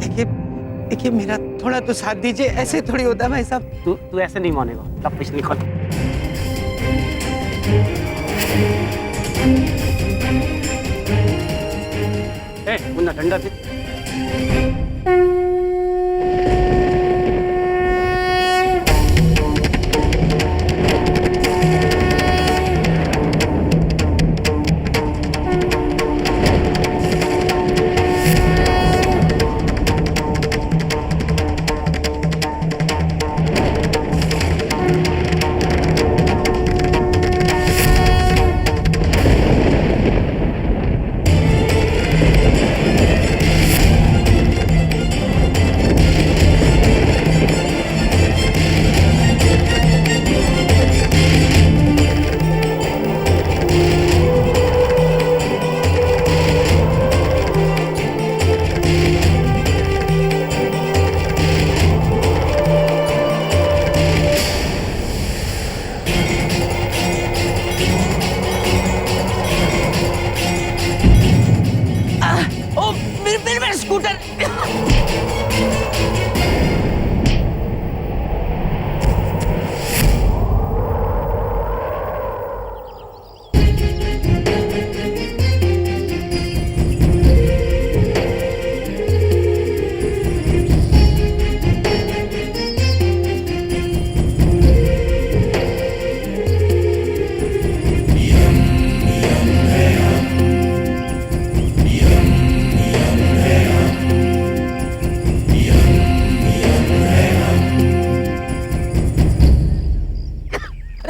देखिए देखिए, मेरा थोड़ा तो साथ दीजिए, ऐसे थोड़ी होता है भाई साहब। तू ऐसे नहीं मानेगा, तब कुछ नहीं खोल। मुन्ना ठंडा थी। मेरा स्कूटर।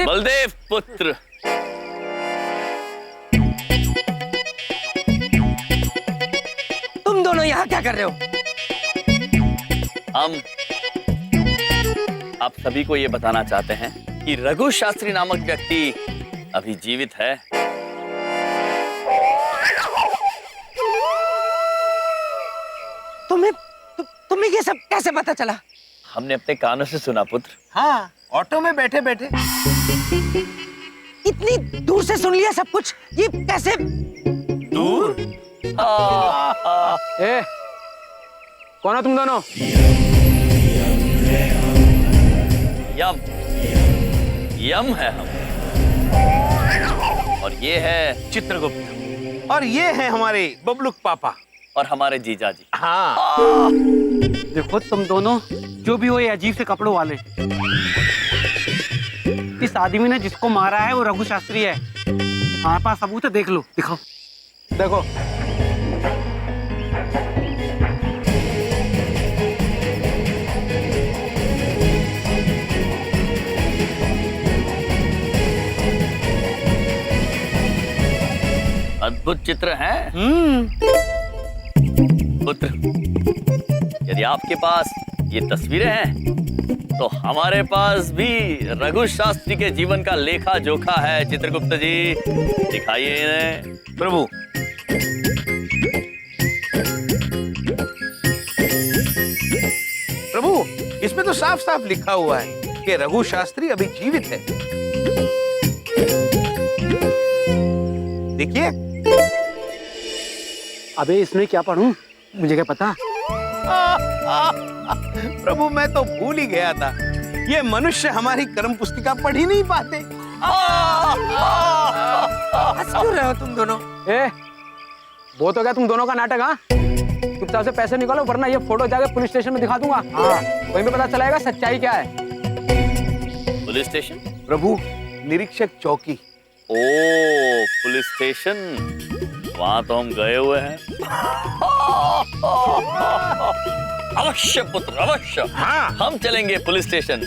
बलदेव पुत्र, तुम दोनों यहाँ क्या कर रहे हो? हम आप सभी को ये बताना चाहते हैं कि रघु शास्त्री नामक व्यक्ति अभी जीवित है। तुम्हें ये सब कैसे पता चला? हमने अपने कानों से सुना पुत्र। हाँ, ऑटो में बैठे बैठे। इतनी दूर से सुन लिया सब कुछ, ये कैसे? दूर? ए, कौन हो तुम दोनों? यम यम है हम, और ये है चित्रगुप्त, और ये है हमारे बबलुक पापा और हमारे जीजा जी। हाँ। देखो तुम दोनों जो भी हो, ये अजीब से कपड़ों वाले। इस आदमी ने जिसको मारा है वो रघु शास्त्री है। हमारे पास सबूत है, देख लो, दिखाओ। देखो, अद्भुत चित्र है पुत्र। यदि आपके पास ये तस्वीरें हैं तो हमारे पास भी रघु शास्त्री के जीवन का लेखा जोखा है। चित्रगुप्त जी, दिखाइए इन्हें। प्रभु, प्रभु, इसमें तो साफ साफ लिखा हुआ है कि रघु शास्त्री अभी जीवित है। देखिए। अबे इसमें क्या पढ़ूं? मुझे क्या पता। प्रभु, मैं तो भूल ही गया था, ये मनुष्य हमारी कर्म पुस्तिका पढ़ ही नहीं पाते। हंस क्यों रहे हो तुम दोनों? ए, वो तो क्या तुम दोनों का नाटक? हाँ, चुपचाप से पैसे निकालो, वरना ये फोटो जाके पुलिस स्टेशन में दिखा दूंगा। हाँ, वहीं पे पता चलाएगा सच्चाई क्या है। Police station? प्रभु, निरीक्षक चौकी। ओ, पुलिस स्टेशन, वहां तो हम गए हुए हैं। अवश्य पुत्र, अवश्य। हाँ। हम चलेंगे पुलिस स्टेशन।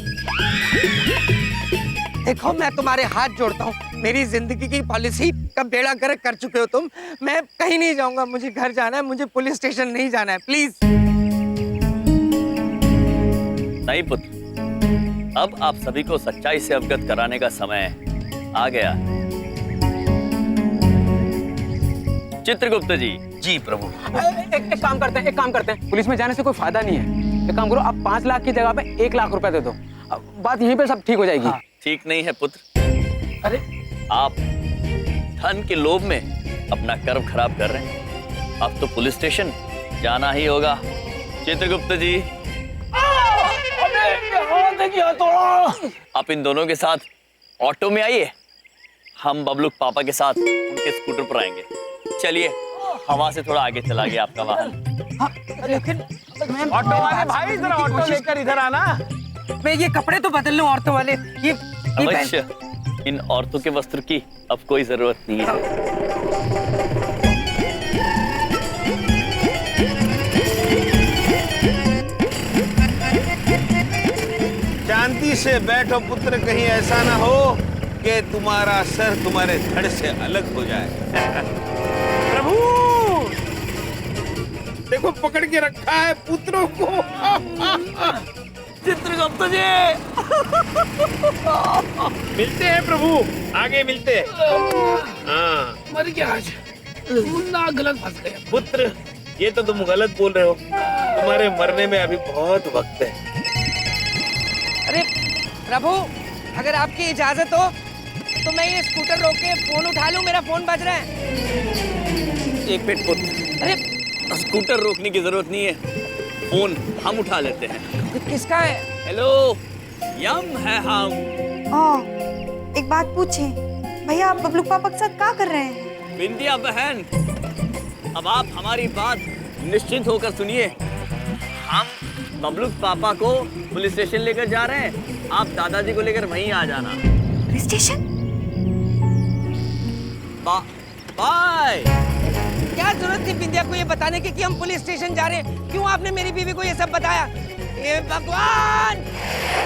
देखो, मैं तुम्हारे हाथ जोड़ता हूँ, मेरी जिंदगी की पॉलिसी का बेड़ा गर्क कर चुके हो तुम। मैं कहीं नहीं जाऊंगा, मुझे घर जाना है, मुझे पुलिस स्टेशन नहीं जाना है, प्लीज। नहीं पुत्र, अब आप सभी को सच्चाई से अवगत कराने का समय आ गया। चित्रगुप्त जी। जी प्रभु। एक काम करते हैं, पुलिस में जाने से कोई फायदा नहीं है। एक काम करो, आप 5 लाख की जगह पे 1 लाख रुपए दे दो, बात यहीं पे सब ठीक हो जाएगी। हाँ। ठीक नहीं है पुत्र। अरे, आप धन के लोभ में अपना कर्म खराब कर रहे हैं। अब तो पुलिस स्टेशन जाना ही होगा। चित्रगुप्त जी, आप इन दोनों के साथ ऑटो में आइए, हम बबलू पापा के साथ उनके स्कूटर पर आएंगे। चलिए, हवा से थोड़ा आगे चला गया आपका वाहन। लेकिन ऑटो वाले भाई, जरा ऑटो लेकर इधर आना। मैं ये कपड़े तो बदल लूं औरतों वाले। ये अवश्य, इन औरतों के वस्त्र की अब कोई जरूरत नहीं है। शांति से बैठो पुत्र, कहीं ऐसा ना हो कि तुम्हारा सर तुम्हारे धड़ से अलग हो जाए। प्रभु, देखो पकड़ के रखा है पुत्रों को। चित्रगुप्त जी, मिलते हैं प्रभु, आगे मिलते हैं। हाँ, मर गया आज, ना गलत फंस गया। पुत्र, ये तो तुम गलत बोल रहे हो, तुम्हारे मरने में अभी बहुत वक्त है। अरे प्रभु, अगर आपकी इजाजत हो तो मैं ये स्कूटर रोक के फोन उठा लूं, मेरा फोन बज रहा है। एक मिनट पुत्र, अरे स्कूटर रोकने की जरूरत नहीं है, फोन हम उठा लेते हैं। किसका है? हेलो, यम है हम। एक बात पूछे भैया, आप बबलू पापा के साथ क्या कर रहे हैं? बिंदिया बहन, अब आप हमारी बात निश्चिंत होकर सुनिए। हम बबलू पापा को पुलिस स्टेशन लेकर जा रहे हैं, आप दादाजी को लेकर वहीं आ जाना। Police station? बाय। क्या जरूरत थी बिंदिया को ये बताने की कि हम पुलिस स्टेशन जा रहे हैं? क्यों आपने मेरी बीवी को ये सब बताया? हे भगवान!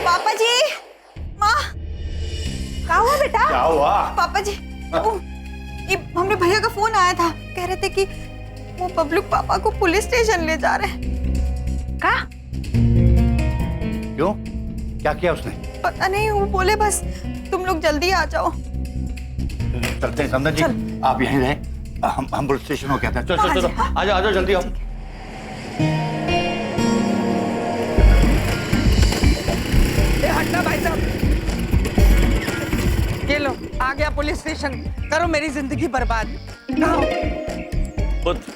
पापा जी, माँ, क्या हुआ बेटा? क्या हुआ? पापा जी, ये हमने भैया का फोन आया था, कह रहे थे कि वो बबलू पापा को पुलिस स्टेशन ले जा रहे हैं। क्या? क्यों? क्या किया उसने? पता नहीं, वो बोले बस तुम लोग जल्दी आ जाओ। चलते हैं समझा जी, आप यहीं रहे, हम पुलिस स्टेशन हो कहते हैं। चलो चलो चलो, आ जाओ जल्दी आओ। हटना भाई साहब, ये लो आ गया पुलिस स्टेशन, करो मेरी जिंदगी बर्बाद। पुत्र,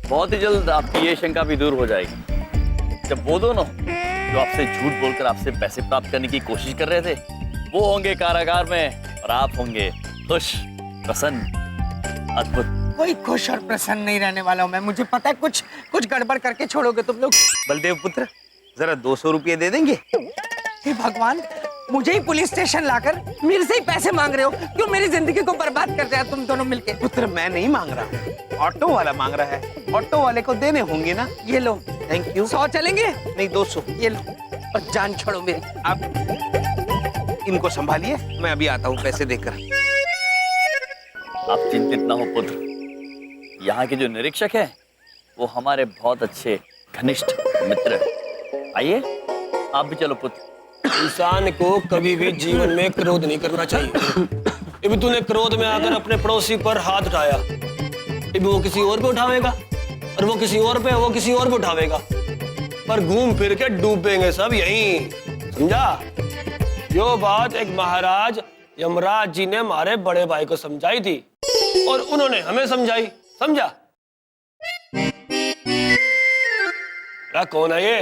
बहुत ही जल्द आपकी ये शंका भी दूर हो जाएगी। जब वो दोनों जो आपसे झूठ बोलकर आपसे पैसे प्राप्त करने की कोशिश कर रहे थे, वो होंगे कारागार में और आप होंगे खुश, प्रसन्न, अद्भुत। कोई खुश और प्रसन्न नहीं रहने वाला हूँ मैं। मुझे पता है कुछ गड़बड़ करके छोड़ोगे तुम लोग। बलदेव पुत्र, जरा 200 रुपये दे देंगे? हे भगवान, मुझे ही पुलिस स्टेशन लाकर मेरे से ही पैसे मांग रहे हो? क्यों मेरी जिंदगी को बर्बाद कर दिया तुम दोनों मिलके? पुत्र, मैं नहीं मांग रहा, ऑटो वाला मांग रहा है। ऑटो वाले को देने होंगे ना। ये लो। Thank you. 100 चलेंगे? नहीं, 200। ये लो, और जान छोड़ो मेरी। आप इनको संभालिए, मैं अभी आता हूँ पैसे देकर। आप चिंतित ना हो पुत्र, यहाँ के जो निरीक्षक है वो हमारे बहुत अच्छे घनिष्ठ मित्र हैं। आइए, आप भी चलो पुत्र। इंसान को कभी भी जीवन में क्रोध नहीं करना चाहिए। अभी तूने क्रोध में आकर अपने पड़ोसी पर हाथ उठाया, अभी वो किसी और पे उठावेगा, और वो किसी और पे, वो किसी और पे उठावेगा, पर घूम फिर के डूबेंगे सब यहीं, समझा? जो बात एक महाराज यमराज जी ने हमारे बड़े भाई को समझाई थी और उन्होंने हमें समझाई, समझा? क्या कौन है ये?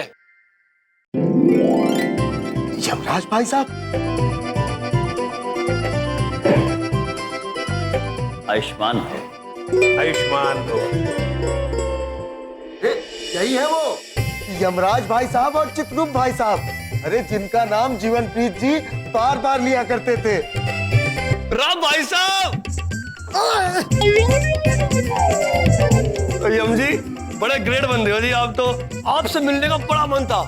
यमराज भाई साहब। आयुष्मान हो। आयुष्मान हो। यही है वो यमराज भाई साहब और चित्रगुप्त भाई साहब, अरे जिनका नाम जीवनप्रीत जी बार बार लिया करते थे। राम भाई साहब! यम जी, बड़े ग्रेट बंदे हो जी आप तो, आपसे मिलने का बड़ा मन था।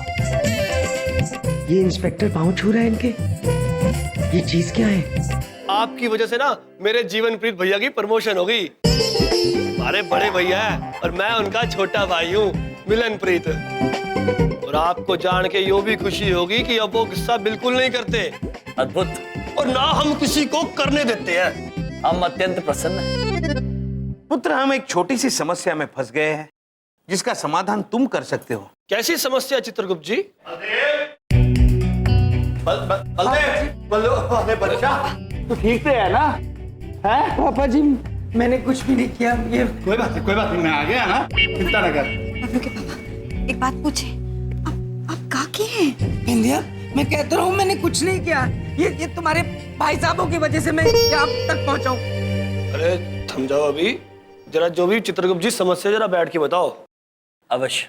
ये इंस्पेक्टर पाँव छू रहा है इनके, ये चीज क्या है? आपकी वजह से ना मेरे जीवनप्रीत भैया की प्रमोशन हो गई। हमारे बड़े भैया हैं और मैं उनका छोटा भाई हूँ मिलनप्रीत। और आपको जान के यो भी खुशी होगी कि अब वो गुस्सा बिल्कुल नहीं करते। अद्भुत। और ना हम किसी को करने देते हैं। हम अत्यंत प्रसन्न हैं। पुत्र, हम एक छोटी सी समस्या में फंस गए हैं, जिसका समाधान तुम कर सकते हो। कैसी समस्या चित्रगुप्त जी? बच्चा तो ठीक से है ना? है पापा जी, मैंने कुछ भी नहीं किया। ये कोई बात नहीं, मैं आ गया ना, चिंता न कर। एक बात पूछे, आप का किए हैं? बिंदिया, मैं कहता रहा हूँ मैंने कुछ नहीं किया। ये तुम्हारे भाई साहबों की वजह से मैं यहाँ तक पहुँचा हूँ। अरे थम जाओ अभी, जरा जो भी चित्रगुप्त जी समस्या जरा बैठ के बताओ। अवश्य।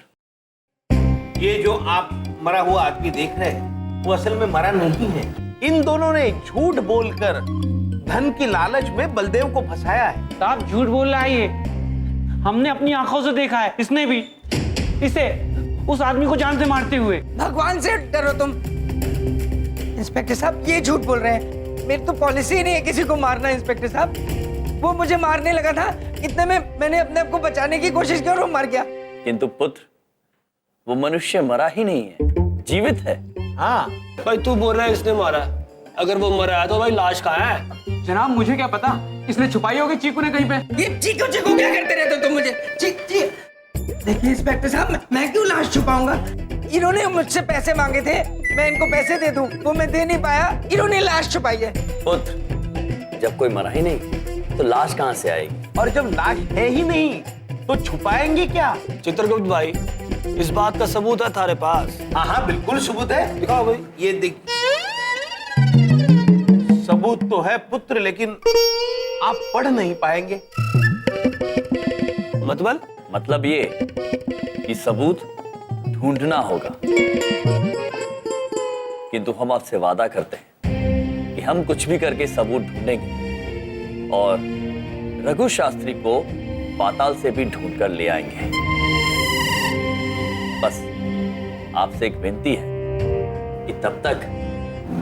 ये जो आप मरा हुआ आदमी देख रहे हैं वो असल में मरा नहीं है। इन दोनों ने झूठ बोलकर धन की लालच में बलदेव को फंसाया है। साहब झूठ बोल रहा है ये, हमने अपनी आंखों से देखा है। इसने भी इसे उस आदमी को जान से मारते हुए। भगवान से डरो तुम। इंस्पेक्टर साहब ये झूठ बोल रहे हैं, मेरी तो पॉलिसी ही नहीं है किसी को मारना। इंस्पेक्टर साहब वो मुझे मारने लगा था, इतने में मैंने अपने आप को बचाने की कोशिश की और वो मर गया। किंतु पुत्र, वो मनुष्य मरा ही नहीं है, जीवित है। हाँ भाई तू बोल रहा है इसने मारा, अगर वो मरा है तो भाई लाश कहाँ है? जनाब मुझे क्या पता, इसने छुपाई होगी चीकू ने कहीं पे। ये चीकू चीकू क्या करते रहते हो तुम मुझे? देखिए इंस्पेक्टर साहब, मैं क्यों लाश छुपाऊंगा? इन्होंने मुझसे पैसे मांगे थे, मैं इनको पैसे दे दूं, वो मैं दे नहीं पाया, इन्होंने लाश छुपाई है। पुत्र, जब कोई मरा ही नहीं तो लाश कहाँ से आएगी? और जब लाश है ही नहीं तो छुपाएंगे क्या? चित्रगुप्त भाई, इस बात का सबूत है थारे पास? हाँ हाँ बिल्कुल सबूत है। दिखाओ भाई। ये देख, सबूत तो है पुत्र, लेकिन आप पढ़ नहीं पाएंगे। मतलब ये कि सबूत ढूंढना होगा। किंतु हम आपसे वादा करते हैं कि हम कुछ भी करके सबूत ढूंढेंगे और रघु शास्त्री को पाताल से भी ढूंढ कर ले आएंगे। बस आपसे एक विनती है कि तब तक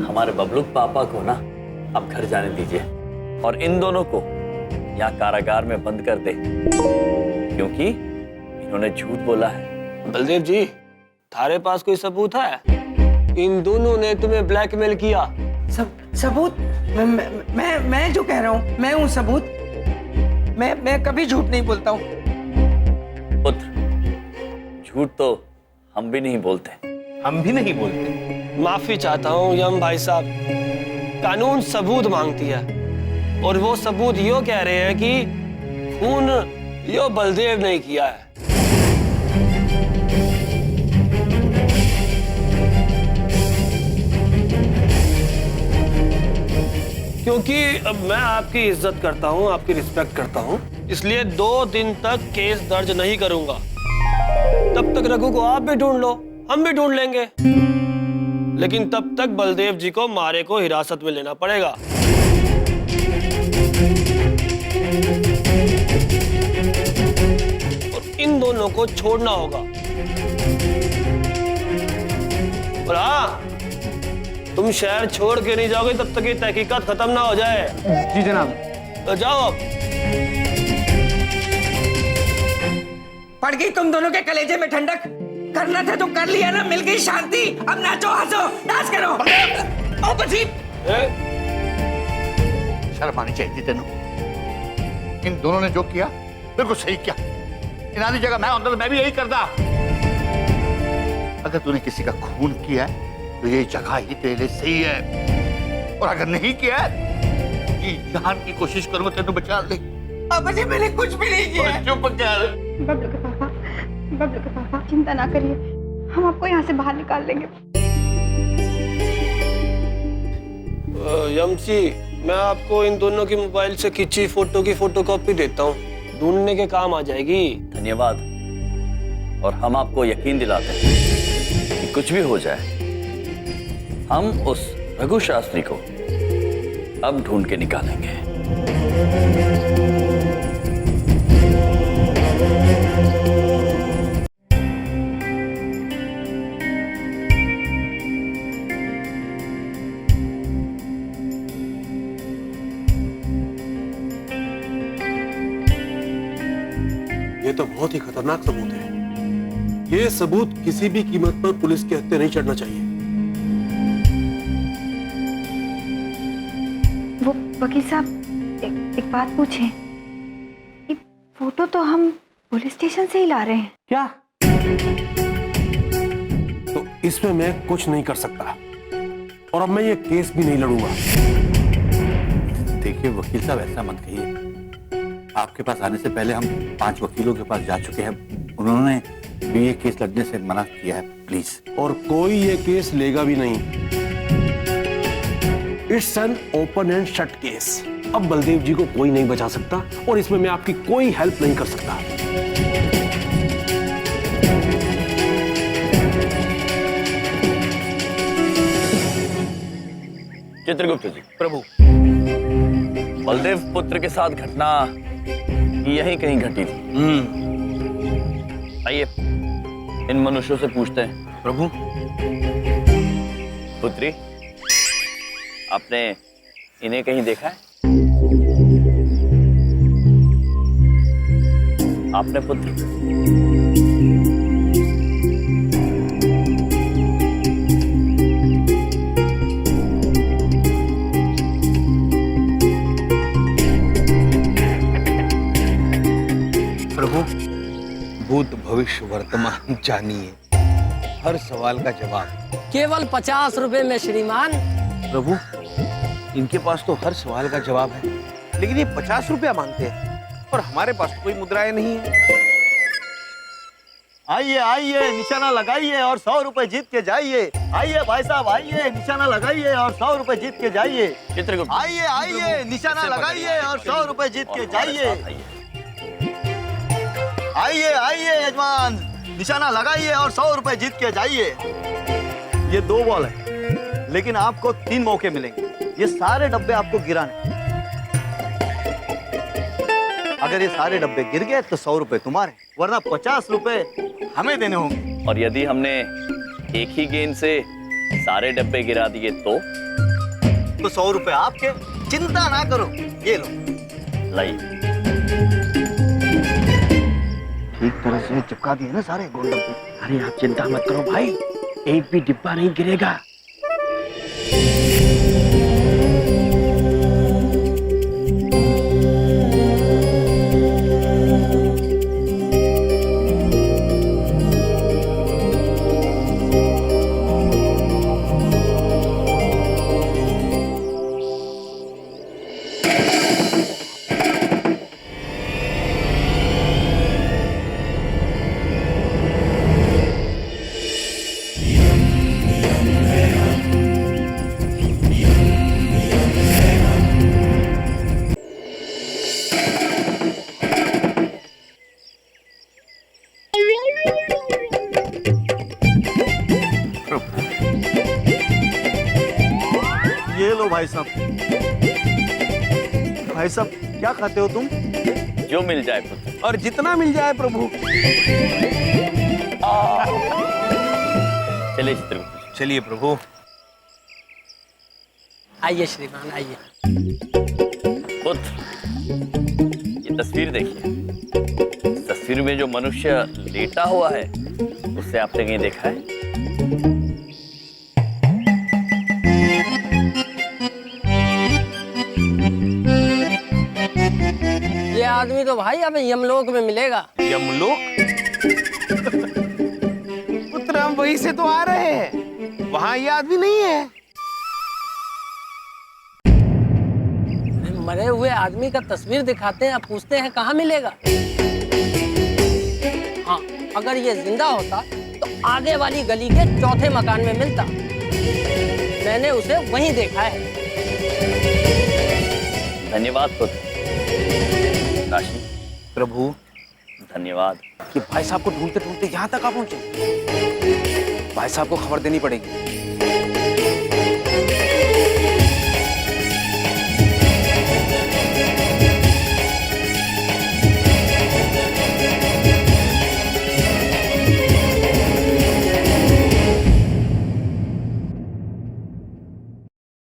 हमारे बबलू पापा को ना आप घर जाने दीजिए और इन दोनों को यहाँ कारागार में बंद कर दे, क्योंकि इन्होंने झूठ बोला है। बलदेव जी, थारे पास कोई सबूत है? इन दोनों ने तुम्हें ब्लैकमेल किया। सबूत? मैं जो कह रहा हूँ मैं हूँ सबूत। मैं कभी झूठ नहीं बोलता हूँ। पुत्र, झूठ तो हम भी नहीं बोलते। हम भी नहीं बोलते। माफी चाहता हूँ यम भाई साहब, कानून सबूत मांगती है और वो सबूत यो कह रहे हैं कि खून यो बलदेव ने किया है। क्योंकि अब मैं आपकी इज्जत करता हूं, आपकी रिस्पेक्ट करता हूं, इसलिए 2 दिन तक केस दर्ज नहीं करूंगा। तब तक रघु को आप भी ढूंढ लो, हम भी ढूंढ लेंगे, लेकिन तब तक बलदेव जी को मारे को हिरासत में लेना पड़ेगा। और इन दोनों को छोड़ना होगा। और हाँ, तुम शहर छोड़ के नहीं जाओगे तब तक ये तहकीकात खत्म ना हो जाए। जी जनाब। तो जाओ अब। पड़ गई तुम दोनों के कलेजे में ठंडक। करना था तो कर लिया ना, मिल गई शांति। अब नाचो, हंसो, डांस करो। ओ बसी, शर्म आनी चाहिए तेनू। इन दोनों ने जो किया बिल्कुल सही किया। इन्हां दी जगह मैं होंदा तो मैं भी यही करदा। अगर तूने किसी का खून किया है तो ये जगह ही तेरे लिए सही है, और अगर नहीं किया है जी जान की कोशिश करूंगा तेनू बचा ले। अब जी मैंने कुछ भी नहीं किया। चुप कर। बबलू के पापा चिंता ना करिए, हम आपको यहाँ से बाहर निकाल लेंगे। यमसी, मैं आपको इन दोनों की मोबाइल से खींची फोटो की फोटोकॉपी देता हूँ, ढूंढने के काम आ जाएगी। धन्यवाद। और हम आपको यकीन दिलाते हैं कि कुछ भी हो जाए हम उस रघु शास्त्री को अब ढूंढ के निकालेंगे। ये तो बहुत ही खतरनाक सबूत है। ये सबूत किसी भी कीमत पर पुलिस के हत्थे नहीं चढ़ना चाहिए। वो वकील साहब, एक बात पूछें। ये फोटो तो हम पुलिस स्टेशन से ही ला रहे हैं। क्या? तो इसमें मैं कुछ नहीं कर सकता और अब मैं ये केस भी नहीं लड़ूंगा। देखिए वकील साहब, ऐसा मत कहिए। आपके पास आने से पहले हम 5 वकीलों के पास जा चुके हैं। उन्होंने ये केस लड़ने से मना किया है, प्लीज। और कोई ये केस लेगा भी नहीं। It's an open and shut case. अब बलदेव जी को कोई नहीं बचा सकता और इसमें मैं आपकी कोई हेल्प नहीं कर सकता। चित्रगुप्त जी, प्रभु, बलदेव पुत्र के साथ घटना यहीं कहीं घटी थी। आइए इन मनुष्यों से पूछते हैं। प्रभु, पुत्री, आपने इन्हें कहीं देखा है? आपने पुत्र? प्रभु, भूत भविष्य वर्तमान जानिए, हर सवाल का जवाब। केवल 50 रुपए में श्रीमान। प्रभु, इनके पास तो हर सवाल का जवाब है, लेकिन ये 50 रुपया मांगते हैं और हमारे पास तो कोई मुद्राएं नहीं है। आइए आइए, निशाना लगाइए और 100 रुपए जीत के जाइए। आइए भाई साहब, आइए, निशाना लगाइए और 100 रुपए जीत के जाइए। चित्रगुप्त, आइए आइए, निशाना लगाइए और 100 रुपए जीत के जाइए। आइए आइए यजमान, निशाना लगाइए और 100 रुपए जीत के जाइए। ये 2 बॉल है, लेकिन आपको 3 मौके मिलेंगे। ये सारे डब्बे आपको गिराने। अगर ये सारे डब्बे गिर गए तो 100 रुपए तुम्हारे, वरना 50 रुपए हमें देने होंगे। और यदि हमने एक ही गेंद से सारे डब्बे गिरा दिए तो 100 रुपए आपके। चिंता ना करो, ये लो। लाइए। ठीक तरह से चिपका दिए ना सारे गोल डब्बे। अरे आप चिंता मत करो भाई, एक भी डिब्बा नहीं गिरेगा। ये लो भाई साहब। भाई साहब, क्या खाते हो तुम? जो मिल जाए पुत्र। और जितना मिल जाए प्रभु। चलिए चित्रगुप्त। चलिए प्रभु। आइए श्रीमान, आइए। पुत्र, ये तस्वीर देखिए। इस तस्वीर में जो मनुष्य लेटा हुआ है, उससे आपने कहीं देखा है? ये आदमी तो भाई अब यमलोक में मिलेगा। यमलोक? पुत्र, हम वहीं से तो आ रहे हैं, वहां ये आदमी नहीं है। मरे हुए आदमी का तस्वीर दिखाते हैं, अब पूछते हैं कहाँ मिलेगा। हाँ, अगर ये जिंदा होता तो आगे वाली गली के चौथे मकान में मिलता। मैंने उसे वहीं देखा है। धन्यवाद पुत्र। राशि। प्रभु, धन्यवाद। कि भाई साहब को ढूंढते ढूंढते यहाँ तक आ पहुंचे। भाई साहब को खबर देनी पड़ेगी।